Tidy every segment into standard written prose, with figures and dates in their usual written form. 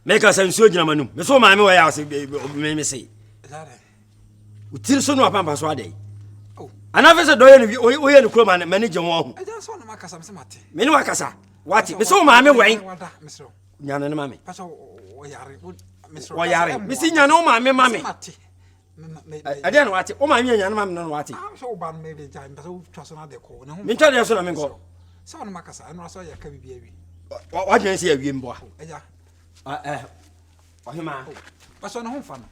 Make us and so German. Me so my way out, me say. Till soon, no pampas one day. Oh, another said, we are the crew man, manager one. I just want to make some mate. Menuacasa. What? Me so my way. Yan and mammy. Why are Miss no mammy? I don't want it. Oh, my young man, no, what? I'm so bad, maybe time, but trust another call. Me tell you, so I'm going. So I'm Macassa, and I saw your cabby baby. What do you say, you boy? What's on home fun?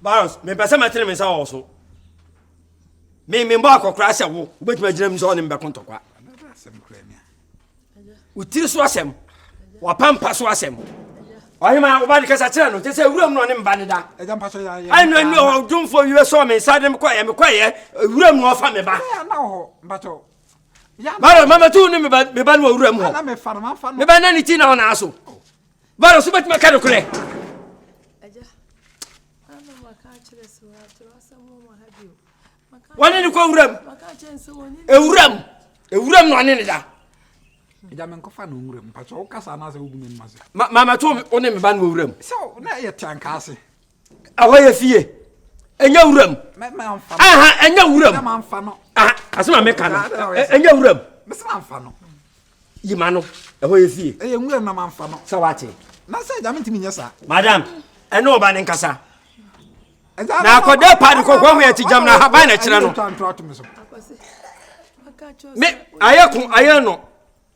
Barros, me pass my terms also. Me bark or crash a woo, which my dreams on him back on top. We till Swasem, or Pampas Swasem. I am about because I tell you, there's a room on him, Banada. I know how doom for you saw me, Sadam quiet, room off on me back. But Mamma told him about the Banwo room. I'm a farmer, the Bananity on Asso. Barros, but my cattle. One in the room. A room, one in it. Mamma told me on him ban room. So now you're tankasi. Away a fee. A new room. Aha, a new room. Ah, as my mechanic. A new room. Miss Manfano. You mano, away a fee. A young man, Manfano. Sawati. Nasa, damn it, Minasa. Madame, I know about Nkasa. Now, could that part of one way to jam now? Have I me, I know.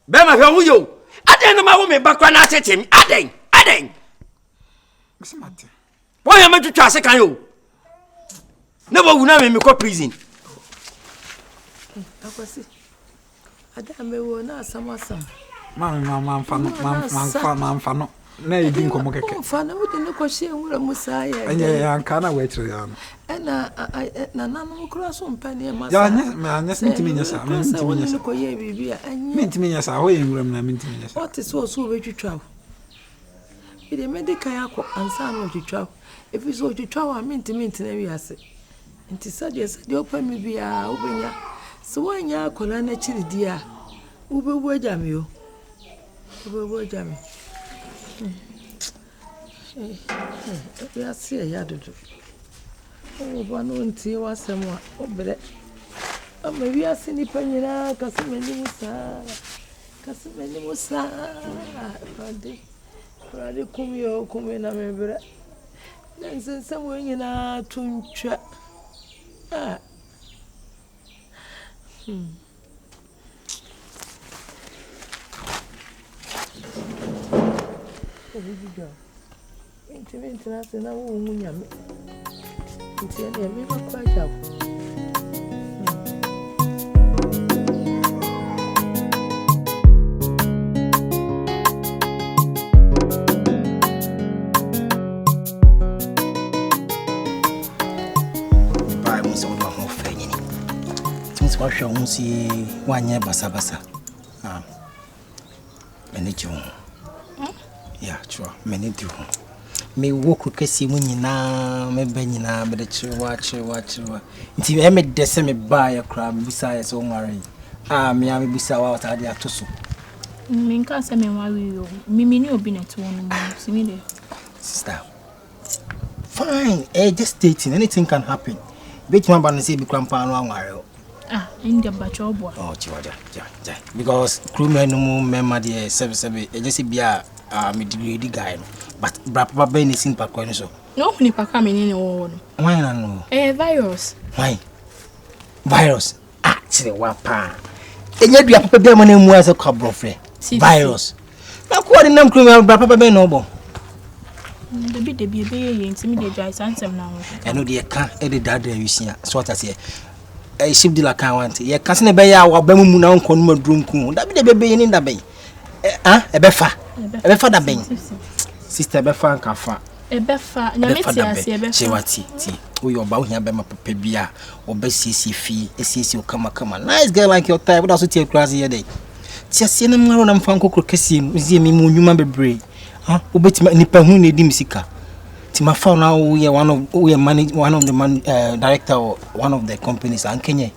Bema, who you? I didn't know my background at him. Adding. Why am I to trust a you? Never will not make me prison. I don't know, some. Mamma, Fano. Nay, you didn't come again. Fano, we didn't question Messiah. And I can't wait to you. And I cross on penny and my listening to me, yes, I mean to me, yes, I wait in room, I mean to me. What is also way to travel? It made the kayak and son to travel. If it's what you travel, I mean to me to every asset. And to say, yes, the open me be open ya. So when ya call an actually dear, Uber word jam you. Uber word jam. We are see a yard. Oh, one won't see what's some more. Oh, but maybe I see the penina, Casimini Musa. Friday, come here, come in, I remember. Then send somewhere in our twin trap. International woman. It's a never quite up. Bible so do ho fa nyini. Tins kwa hwa ho si wanye basa basa. Many do. Yeah, sure. Many do. Me woku kesi mu nyina me ba nyina be de chiwa. Nti e me de se me ba ya kra me bisa ya so nware. Me am bisa wa wata de atoso. Me nka se me nware yo. Me ni obi net won mo. Si me de. Sister. Fine. Just dating, anything can happen. Bet man ba no say bi krampa no nware. In the batch of boy. Oh, chiwaja. Ja. Because crewmen no member the service e just bia me degree guy no. But Papa Ben is in Paco so. No, ni Papa me ni no. Why no? Virus. Why? Virus. Actually, wapa. Enya dua Papa Ben mo na mu ase kwa brofre. Virus. Na ko de nam kru Papa Ben no bo. Debi be ntimi de dry sansem na ho. Eno de ka e de dada wisia. So what say? Ship dealer kan want. Ye ka se ne be ya wa ba mu na nko no madrunku. Da bi de be ni da be. E be fa. E be fa da ben. Sister Befa and Kafa. A befa, Yameti, Chewati, we are about here by my pepia or Bessie fee, a CC come. Nice girl like your type, but also take crazy a day. Just send them around and Franco Crocassim, Museum, you remember brave. Obey my Nipahuni Dimisica. Tima found out we are one of the director or one of the companies, and Kenya.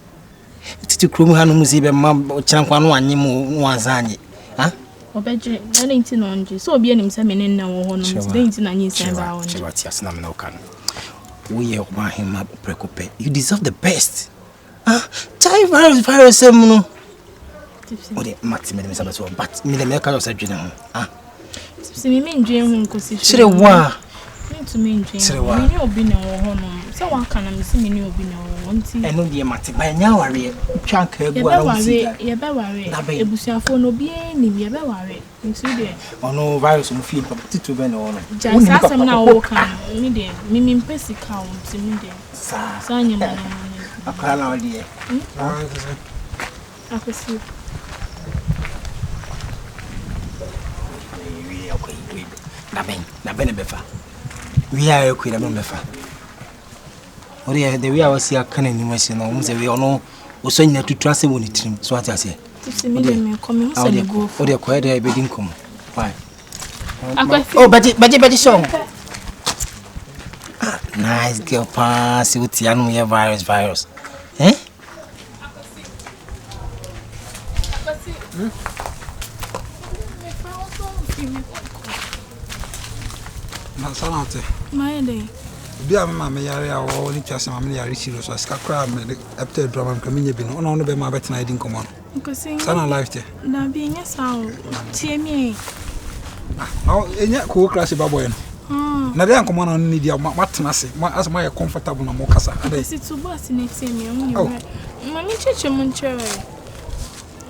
It's to Krumhan Museum, Mam, Champano, and Nimu Wazani. Obeje, I didn't know. So be any semen now or no, didn't know you send out. We are my him up, Precope. You deserve the best. Try virus, no. Oh, the maximum Sabato, but me the American of surgery. See me in dream, because she was to me in dream. You'll be no honor. So one can I see me, you'll be no one. And no dear Matty by now, I chunk her. You're better, a bush phone will be any, you're better. You see there. Oh, no virus will feel to Ben or just as I'm now walking. Me mean Pessy count to me there. Sign your man. I can't know, dear. I can see. Na bene befa. We are a queen of befa. Or the way I was here canning in Western, almost a way or no, was saying to trust him when it trim. So what I say. Coming out of go for the quiet I bidding come. Why? Oh, but song. Nice girl, pass with Yanu virus. Eh? Sanate. My day. Be a mamma, I only just a mammy, I receive us as crab, after drama coming in, on the my better I didn't come on. Because Sana life, now being a sound, tear me. Oh, in that cool class about boy. Now they come on media, Martinasi, as my comfortable no more casa. Is it too bad in it? Oh, Mammy Church of Montreal.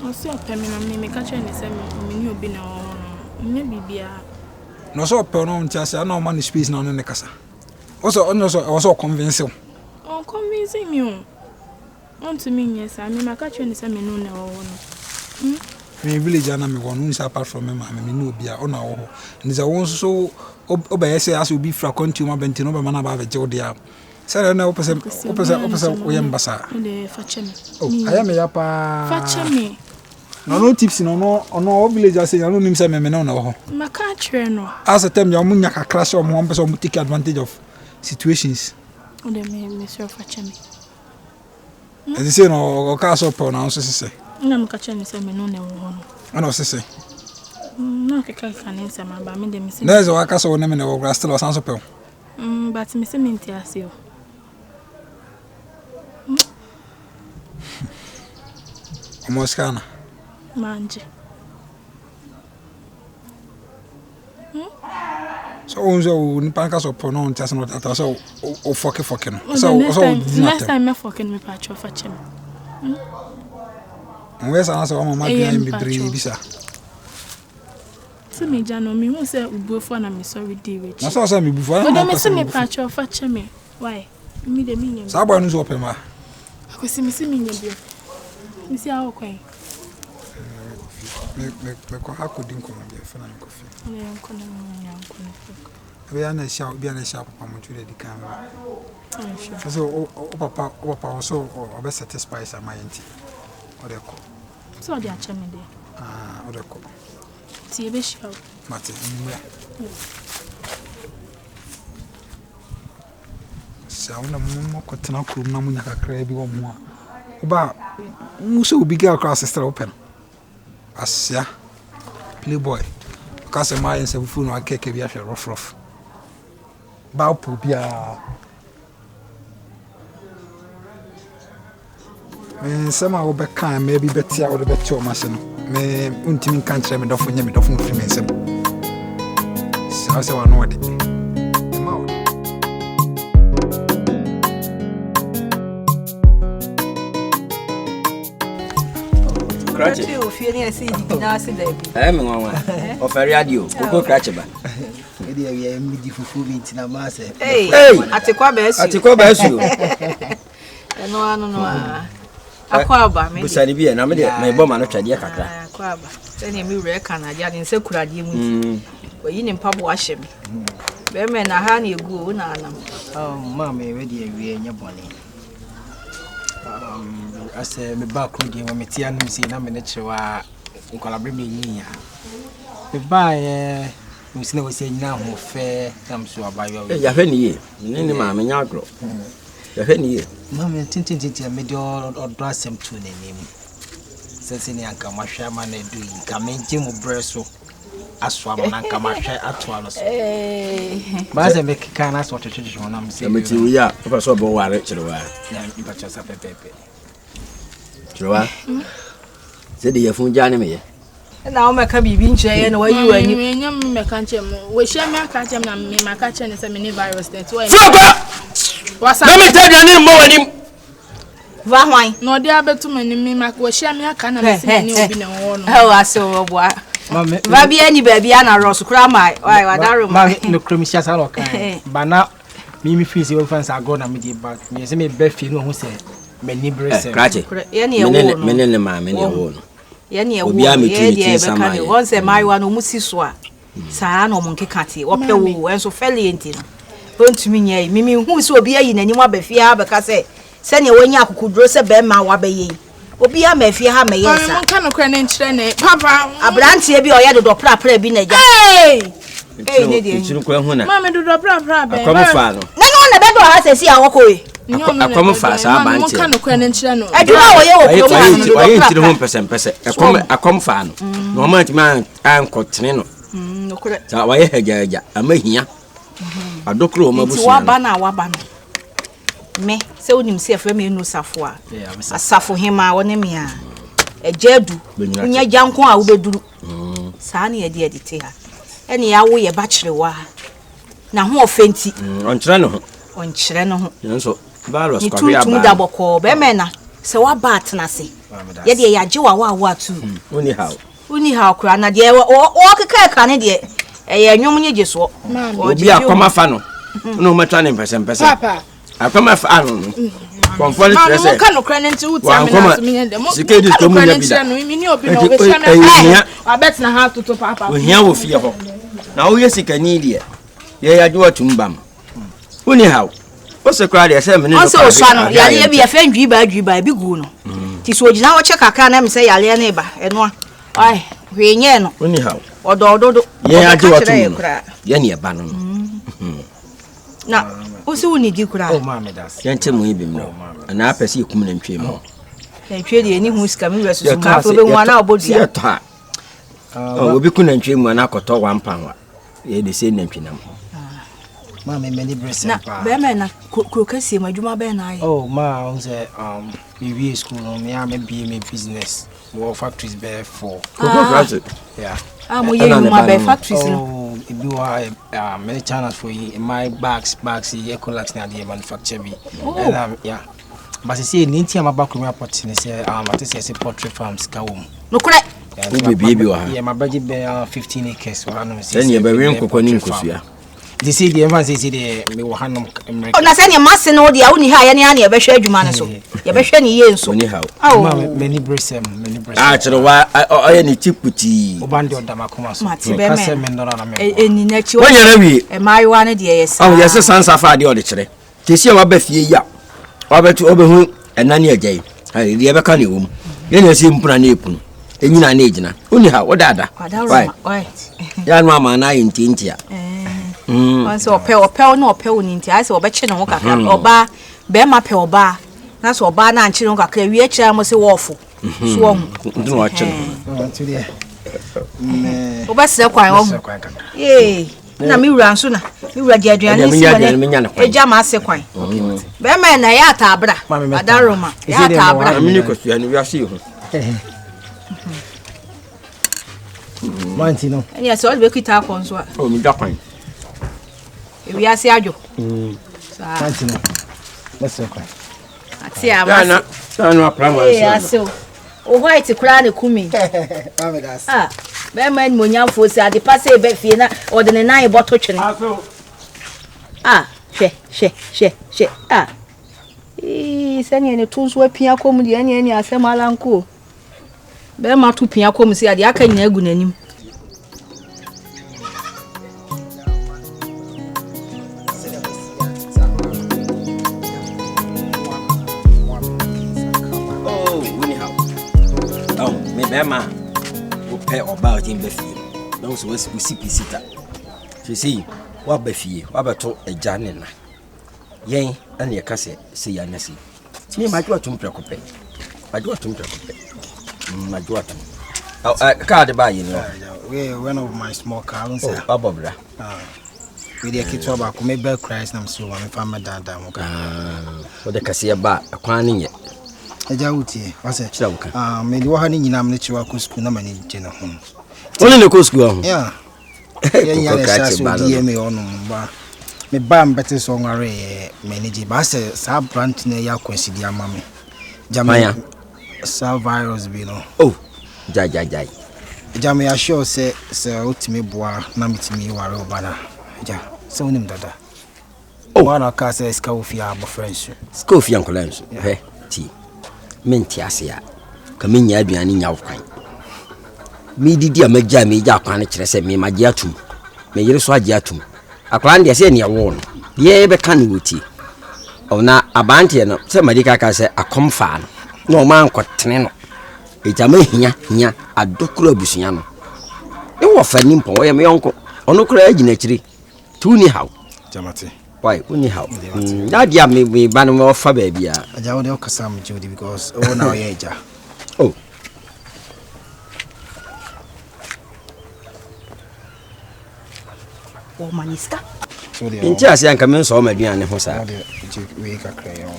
I'll see a permanent me catch any same when you've been maybe be a. No so perno chance I no man space na no nekasa. Also convincing. Oh convincing me. Want to mean yes, I mean my catch any say me no na wo no. Me village na me won no apart from me me no bia o na wo ho. Ni say won so obaye say as obi fra country ma benti no be man ba veje wo dia. Say na opese wo yembasa. De fache me. Oh, aya me ya pa. Fache me. No tips no village say no nim say me no na wo. Maka tire no. As a time you munya ka crash o mo person take advantage of situations. O de me so fache me. And say no ka so pronounce say. Na maka tire ni say me no na wo no. Ana say. No ke kan say ma ba me de me say. There's a waka so na me na wo still so pe. But me say me ntiase o. Omoskana. Manje. So onzo ni panka so pronounce as no that so o foke no. So next time me foke me pa cho fache me. Where's answer o mama bia me bre bisa. Se me jano me hu se ubuofo na me sorry dey with. Na so me bufu. O de me se me pa cho fache me. Why? Me de me nyam. Sa boy no zo open ma. Akosi me se me nyam bio. Me se awo kwan. Me ko hakodi nkomo bia fa na nkofi. Ne nkono nyam kono. Bia na sha papa mo tule di kan ba. So o papa so o be satisfy sa my enti. O de ko. So de acha me de. O de ko. Ti e be sha. Mate mmia. Sa una mo ko tena krum na munya kakra bi wo mo a. Oba muso obi girl cross sister open. Asia playboy. Because my and some food no akeke bi ahwe rough. Ba po bia. Sama wo be kan maybe betia wo be tio ma se no. Me untimi kan kire me dofo nya me dofo mfiri me nsem. Sa wa no de. Cratch you fear ni asi di na asi da bi. Me nwa. O fa radio, koko cratch ba. E dey we mi di fufu bi ntina ma se. Hey, atekwa ba esu. No. Akwa ba me. Busani bi na me de me bo ma no twade kakra. Akwa ba. Se ni mi wure kana dia ni se kurade mu. Oyi ni mpabo ahye me. Be me na ha na egu o na anam. Ma me we de awie nya bone. As me back road here me tia no see na me ne chewa nkolabre me nyiya me ba me sina we say nyina ho fe tam so abayo ya hwe ni ye ni ma me nya agro ya hwe ni ye ma me tintin me de odo asem tu na nim sesini anka mahwa ma na edu nka menje mu breso aswa ma na nka mahwa atwa no so ba se me kika na so twetwe na mse meti wi a fa so bo ware kirewa ya mpa chosa pepepe kirewa se de yefun jane me ye na o meka bibi nche na wayi wani me nyam meka nche mo we hia me aka chem na me maka che ne se me ne virus that why wasa na me tadi ni mo wani va hwan no de abetu me maka we hia me aka na me se me ne obi na wo no ase wo boa va bia ni ba bia na ros kura mai wai wadaro ma no kromisia sa lo kan bana mi fi se wo fansa go na me di back me se me be fi no hu se me ni brese krache ye ne wo me ne ma me ne wo no ye ne wo ye de be kan won se mai wa no musi so a saa na omo nkeka te wo pe wo enso fele enti no ontumi nya mimi hu se obi ayi nani wa ba fi ha be ka se ne wonya akukudro se be ma wa be yi obi a ma fi ha me yesa mo kan no kra ne nchire ne papa abrantie bi o ye dodo pra bi na ja ne de nchiri ko hu na ma me dodo pra be akomo fa no na be do ha se si awoko we akomo fa sa ba mo kan no kra ne nchire no aduma wo ye wo ko ma ayi nchiri ho pese akomo fa no no ma nti ma ankotene no no kra ta wa ye hajaja amahia adokro o mabusu wa ba no me se wonim se afra me nu safo a asafo hema woni me a ejadu unya janko a wo beduru saa na ye de edite ha ene ya wo ye ba kirewa na ho ofenti onkyere no ho nso virus kwa ya ba ni da boko be me na se wa ba atena se ye de ya giwa wa atu uni how kura na de o keka ka ne de ye nwom nye jeso obi akoma fa no no matwa ne pese papa akoma fa ano konfoli stress mo kan no kra ne nti uti amena so me dem sikedi to mu nya bida no mi ni obi no we hia me abet na ha toto papa ohia wo fie ho na wo yesikani die ye ya jo atumbam uni how o se kra de se me ne no so so no ya ye bi ya fe ndwi ba bi gu no ti so gina wo che kaka na me se ya le ne ba eno ai hwenye no uni how odododo ye ya jo atum ye ne ba no na o se woni di kura oh ma me das yan che mu ibi no na apese ekum na ntwe mu na ntwe de ni hu sika me wesu so ka fo be hu ana obodu ya ta obi ku na ntwe mu na akoto wampanwa ye de se na ntwe nam ma me many brese na be me na krokasi madwuma be na aye oh ma on say we school no me am be me business more factories be for yeah mo ye ma be factories no oh ibi wa many channels for my bags ye collect na the manufacture bi and yeah but say ni ntia ma back room report ni say at say portrait farms ka wo no kure wo be wa yeah my budget be 15 acres wa no say then ye be wen kokoni nkosua they say the everyone say the me wo hanom o na say ne masse no dia woni ha ye ne ya be hwe adwuma ne so ye be hwe ne ye nso ni ha ma many brese chere wa oye ni tiputi obande odamakoma so ka say me ndora na me eni na chi wanya na wi e maiwa ne de ye sa oh yes sansa fa de o de kire tesi wa ba fie ya wa betu obehu enani agye ai de be ka ne wom ye na se mpuna na epunu enyina na ejina oni ha wo dada why ya no ama na yintintia once ope no ope oni nti ai se obeche ne ho kakra oba be ma pe oba na so oba na anchi ne ho kakra wi akira mo se wofu so wo ndun wa che to the oba se kwan wo eh na mi wura nso na mi wura aduane si wona eja ma se kwan be ma na ya ta abra adaroma ya ta abra mi ni ko sua ni wi ase ho manti no enya so be kita akon so o mi da kwan wi ase ajo manti no let's go ati ama na no aprama ase o white kura ne kumi be ma ni monyamfo si ade passe be fie na o de ne nan boto twene she sani ne tunso apia kom de ani asem alanko be ma tu pia kom si ade aka nyina agu nanim Bema ope oba otin be fie na so wasi pisita she say wa ba fie wa beto eja ne na yen ane ye kase se ya nasi ti ma jwa tum prekope ma jwa tum prekope My daughter. Card by you know. We one of my small cars. Oh, Barbara. With the kids about come back Christ and so I'm from my dad. What the Cassia bar, a quaning it. A jauti, was it? Maybe one in Amnitua Cusco, no many general home. Only the Cusco. Yeah. Yeah, me on me bam better song array manage basse sub branch near ya consider mammy. Jamaya sub virus beano. Oh, Jai. Jammy assure say ultimate bois, namit me waro bana. Ja, so him dada. Oh, one of Casa Scofia, my friends. Scoffy Uncle Lens, eh? Tea. Mentiasia. Come in ya, be an in your kind. Me did ya make jammy, ya panic, said me, my jatum. May you swat jatum. A plan ya say near one. Ye be can witty. Oh, now a bantian, somebody can say a confan. No man quite teneno. It's a me here, a doctor busiano. You were fanning for my uncle, or no courage naturally. Tuni how? Jamati. Why, anyhow? That ya me ban more for baby. I don't know Cassam Judy because oh now yeah. Oh. Oh maniska. So the in just young commence all my dear and Hosa. We can crayon.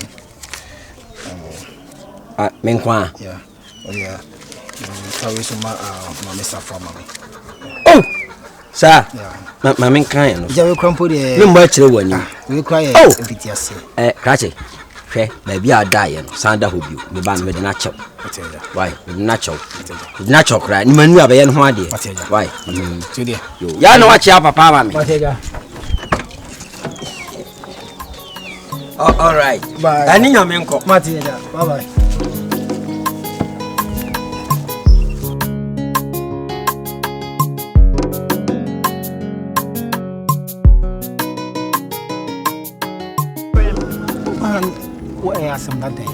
Menqua. Yeah. Oh yeah. Sorry so my Mr. Family. Oh! Sir, Yeah. my main kind. Javi crumple the You much when you require VTS. Cratchy. Maybe I die, Sanda who you, the band with natural. Why, with natural? With natural cry, you may be in one day. Why? Today. You know what you have, Papa. All right. Bye. I need your main cook. Matilda. Bye bye. What I asked him that day,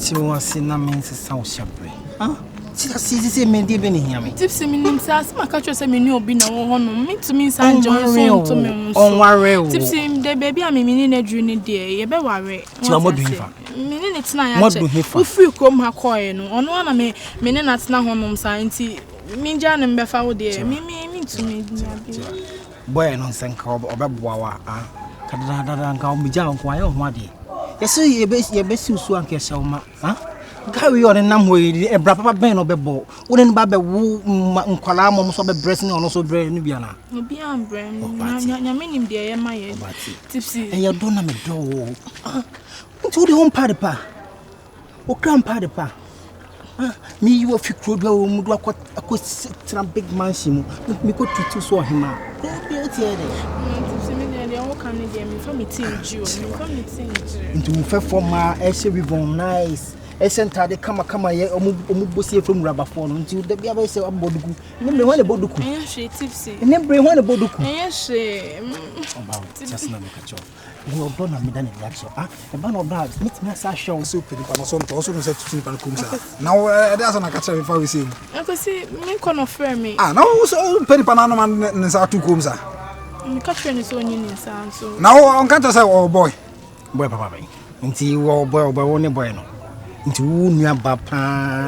she was in a means of South Shabre. Huh? See, me deep in here. Tipsy means as my catcher said, me knew be no one, me to me, San Johnson to me. On worry. Tipsy, the baby, I mean, a dreamy dear, you be worry. So I'm not doing for. Meaning it's not if you come her coin, on one of me, meaning that's not home science. Me, Jan and Beffa, dear, me to me. Boy, no sense of Babawa. Kadada me down quite on one day. Yes, you best you so anxious, huh? Carry on a number a brapa ben or bebo. Wouldn't Baba woo Colamo so be dressing on also bread in Biana. No, be on brand. Your meaning, dear, my tipsy. And you don't have a door. To the home party pa. O grandpa the pa. Me, you if you could go, I could sit in a big mansion. Me go to so him. Into fair for my essay nice. Essenta de kama ye omubosie from rubber phone until the be able say aboduku. Nembe wan aboduku. Enye tipsy. Nembe wan aboduku. Enye just na make a job. You don't na me dan reaction. E ba no bad. Meet me say show so pedi pa no so to so no say tutu pa kom sa. Now that's na catch me for we say. I go see me kono frame me. Now so pedi pa na no man nsa tu kom sa. Me catch me so nyi nsa so. Now on can't say oh boy. Boy papa. Nti wo boy woni boy no. Nti wu nua ba pa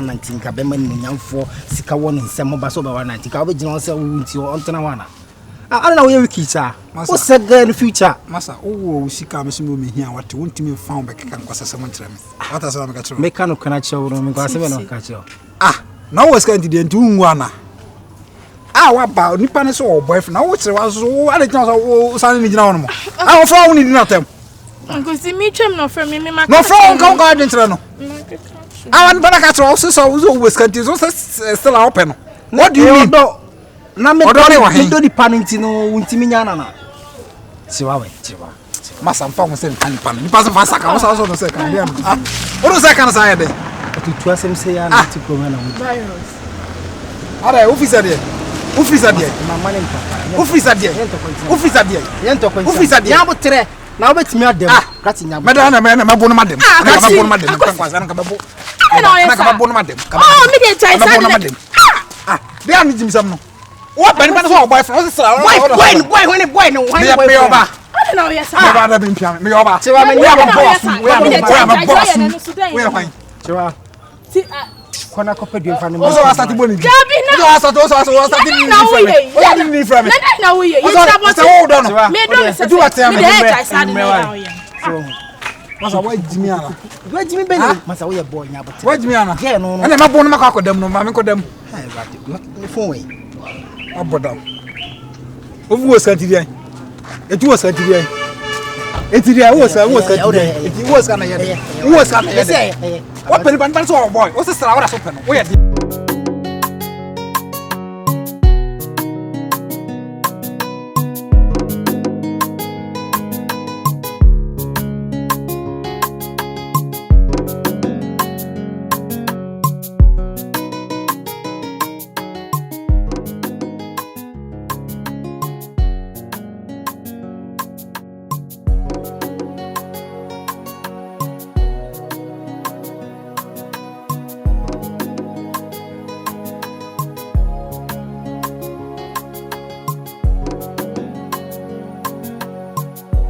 na ntinka be man nyamfo sika won nsem ba so ba wana ntika obegina on say wu nti on tena wana I don't know where we keep her. What's said there in the future? Massa, oh, she comes to me here. What to want to me found back can cost someone to me. What has I got? Mechanic cannot show them because I don't catch you. Ah, now what's going to do in one? Ah, what about Nippon or boyfriend? Now what's what it was signing down. I was found in nothing. Because the mutual no from me, no from garden. I want Banacats also, so always continues still open. What do you mean? Na me do di panenti no untimi nya na siwa we siwa masa mfa mo se kan pan ni pass fasa ka so no se kan dem ah o do se kan sa ye de tutu asem se ya na ti ko na virus ara officer de mama ne nta officer de ya bo tre na obetimi adem kati nya me da na me mabo no madem na mabo no madem kan kwasa na ka babo na ka babo no madem oh me dey try say ah be am jim sam no what ben so boyfriend what's boy no when me oba I don't know yes sir me ba bin pian me oba se wa me ya boss we am boss we are fine se wa kona kopa dua fa no so asati boni Gabi na so asati ni na we ye o ya ni fra me na we ye you trouble so do no me do se do what am me dey try sad na we ye masa wa jimi ana wa jimi be na masa wo ye boy nya bote wa jimi ana ye no ene ma bon ma akodam no ma me kodam ha ba ni phone we abodam ofu wo satiri an etu wo satiri an etiri an wo satiri eti wo sa na ye wo sa na ye wa pere ban so boy wo se sra wo da so pe no wo ye